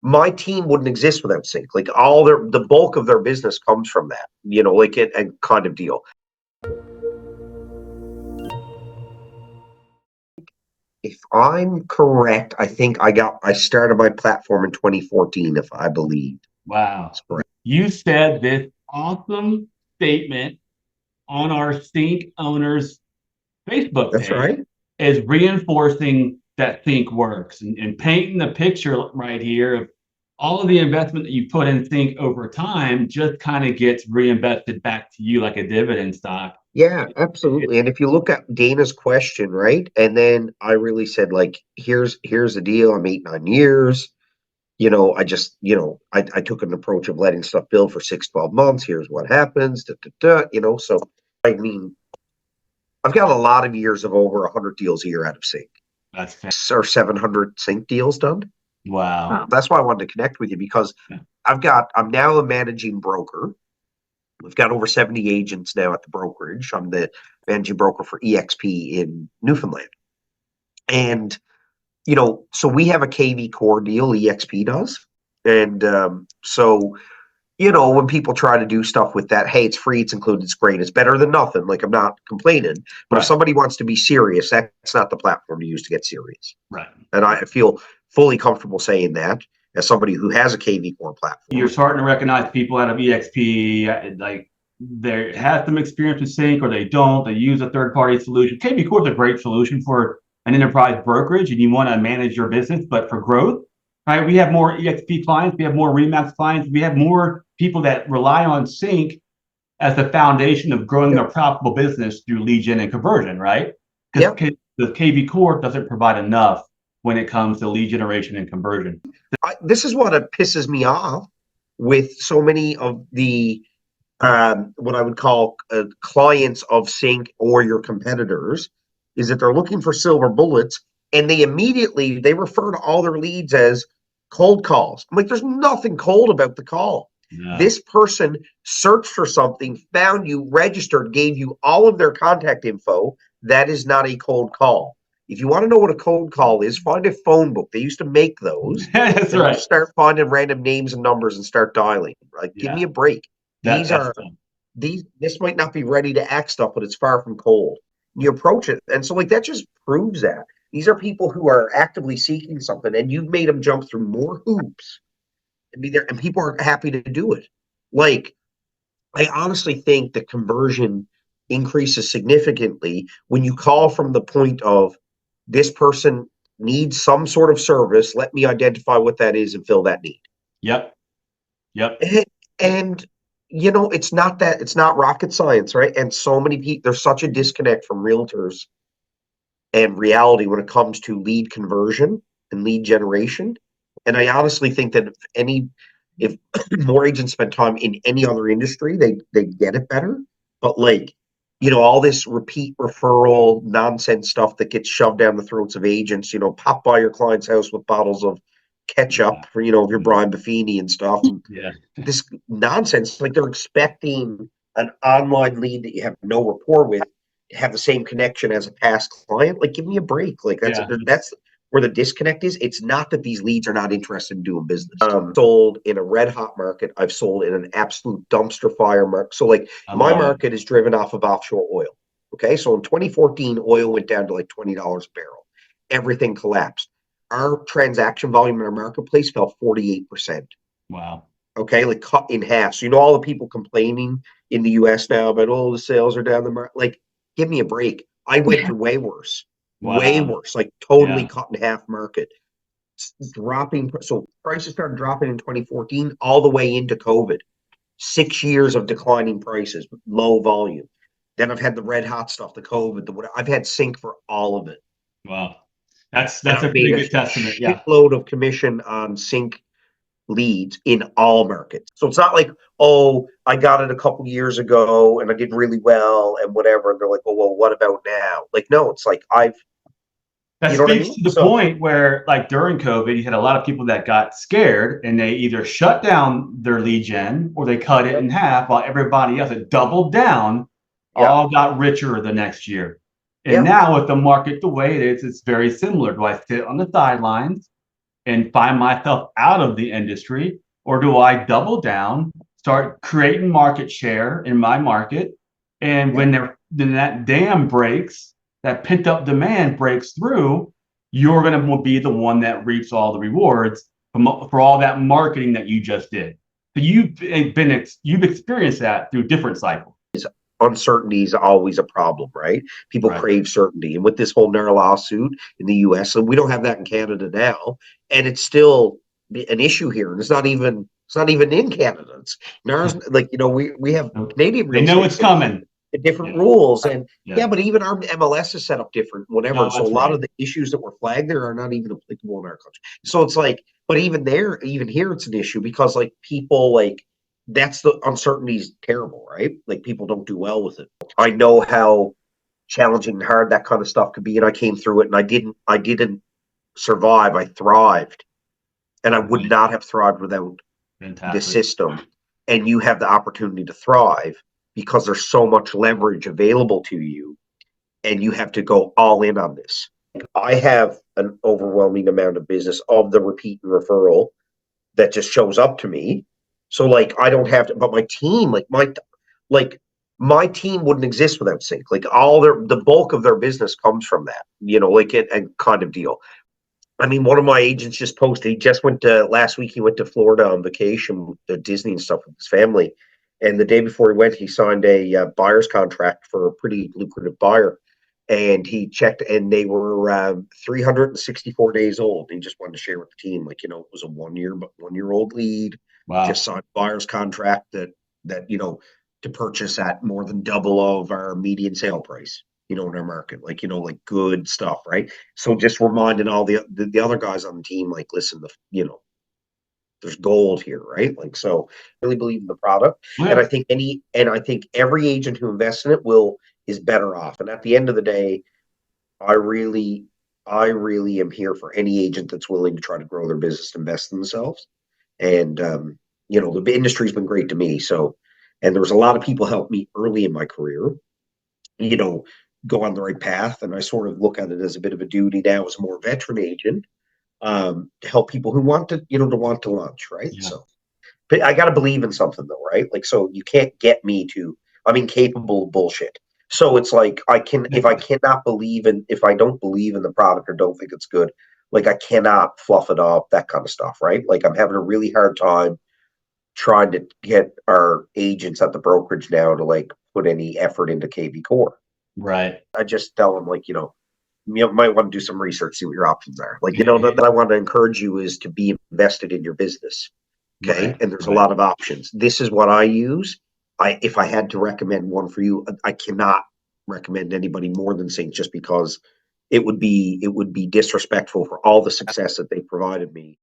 my team wouldn't exist without CINC. Like the bulk of their business comes from that, like it and kind of deal. If I'm correct, I think I started my platform in 2014, if I believe. Wow. You said this awesome statement on our CINC owners Facebook That's page right. is reinforcing that CINC works and painting the picture right here of all of the investment that you put in CINC over time just kind of gets reinvested back to you like a dividend stock. Yeah, absolutely. And if you look at Dana's question, right? And then I really said, like, here's the deal. I'm 8, 9 years. I took an approach of letting stuff build for 6, 12 months. Here's what happens. So I mean, I've got a lot of years of over 100 deals a year out of CINC. That's Or 700 CINC deals done. wow. That's why I wanted to connect with you, because I'm now a managing broker. We've got over 70 agents now at the brokerage. I'm the managing broker for eXp in Newfoundland. And, so we have a kvCORE deal, eXp does. And when people try to do stuff with that, hey, it's free, it's included, it's great, it's better than nothing. Like, I'm not complaining. But if somebody wants to be serious, that's not the platform to use to get serious. Right. And I feel fully comfortable saying that as somebody who has a kvCORE platform. You're starting to recognize people out of eXp, like they have some experience with CINC or they don't. They use a third-party solution. kvCORE is a great solution for an enterprise brokerage, and you want to manage your business, but for growth, right? We have more eXp clients, we have more Remax clients, we have more people that rely on CINC as the foundation of growing their profitable business through lead gen and conversion, right? Because the kvCORE doesn't provide enough when it comes to lead generation and conversion. This is what pisses me off with so many of the what I would call clients of CINC or your competitors, is that they're looking for silver bullets, and they refer to all their leads as cold calls. I'm like, there's nothing cold about the call. No. This person searched for something, found you, registered, gave you all of their contact info. That is not a cold call. If you want to know what a cold call is, find a phone book. They used to make those. That's right. Start finding random names and numbers and start dialing. Like, give me a break. This might not be ready to act stuff, but it's far from cold. You approach it, and so that just proves that these are people who are actively seeking something, and you've made them jump through more hoops and be there, and people are happy to do it. Like, I honestly think the conversion increases significantly when you call from the point of, this person needs some sort of service. Let me identify what that is and fill that need. Yep. And it's not rocket science, right? And so many people, there's such a disconnect from realtors and reality when it comes to lead conversion and lead generation. And I honestly think that if more agents spend time in any other industry, they get it better. But all this repeat referral nonsense stuff that gets shoved down the throats of agents, pop by your client's house with bottles of ketchup for, if you're Brian Buffini and stuff. And this nonsense, they're expecting an online lead that you have no rapport with to have the same connection as a past client. Give me a break. That's where the disconnect is. It's not that these leads are not interested in doing business. Sold in a red hot market. I've sold in an absolute dumpster fire market. So my market is driven off of offshore oil. Okay. So in 2014, oil went down to $20 a barrel. Everything collapsed. Our transaction volume in our marketplace fell 48%. Wow. Okay. Cut in half. So, all the people complaining in the US now about, the sales are down the market. Give me a break. I went through way worse. Wow. Way worse, totally cut in half market. Dropping. So prices started dropping in 2014 all the way into COVID. 6 years of declining prices, low volume. Then I've had the red hot stuff, the COVID, I've had CINC for all of it. Wow. That's a pretty good testament. Shitload of commission on CINC leads in all markets. So it's not I got it a couple years ago and I did really well and whatever. And they're like, well, what about now? No, it's that speaks to the point where, during COVID, you had a lot of people that got scared and they either shut down their lead gen or they cut it in half, while everybody else that doubled down all got richer the next year. And now with the market the way it is, it's very similar. Do I sit on the sidelines and find myself out of the industry? Or do I double down, start creating market share in my market? And when then that dam breaks, that pent up demand breaks through, you're going to be the one that reaps all the rewards for all that marketing that you just did. So you've experienced that through different cycles. Uncertainty is always a problem, right? People crave certainty. And with this whole NAR lawsuit in the US, and we don't have that in Canada now, and it's still an issue here. And it's not even in Canada. It's NAR's like, we have Canadian real They know estate it's coming. different rules. And but even our MLS is set up different, whatever. So a lot of the issues that were flagged there are not even applicable in our country. So it's like, but even here, it's an issue because like people that's the uncertainty is terrible, right? Like people don't do well with it. I know how challenging and hard that kind of stuff could be, and I came through it, and I didn't survive. I thrived, and I would not have thrived without the system. And you have the opportunity to thrive because there's so much leverage available to you, and you have to go all in on this. I have an overwhelming amount of business of the repeat and referral that just shows up to me. So like I don't have to, but my team, my team wouldn't exist without CINC. Like the bulk of their business comes from that, and kind of deal. I mean, one of my agents just posted, he just went to last week, he went to Florida on vacation with the Disney and stuff with his family. And the day before he went, he signed a buyer's contract for a pretty lucrative buyer. And he checked, and they were 364 days old. He just wanted to share with the team, it was a 1-year-old lead. Wow. Just signed a buyer's contract that to purchase at more than double of our median sale price. In our market, like good stuff, right? So just reminding all the other guys on the team, listen, there's gold here, right? So really believe in the product. And I think every agent who invests in it is better off. And at the end of the day, I really am here for any agent that's willing to try to grow their business, invest in themselves. And the industry's been great to me. So, and there was a lot of people helped me early in my career, go on the right path. And I sort of look at it as a bit of a duty now as a more veteran agent, to help people who want to launch, right? Yeah. So, but I got to believe in something though, right? So you can't get me to, I'm incapable of bullshit. So it's like, if I don't believe in the product or don't think it's good, I cannot fluff it up, that kind of stuff, right? I'm having a really hard time trying to get our agents at the brokerage now to put any effort into kvCORE. Right. I just tell them you might want to do some research, see what your options are. That I want to encourage you is to be invested in your business. Okay. Right. And there's a lot of options. This is what I use. If I had to recommend one for you, I cannot recommend anybody more than CINC, just because it would be disrespectful for all the success that they provided me.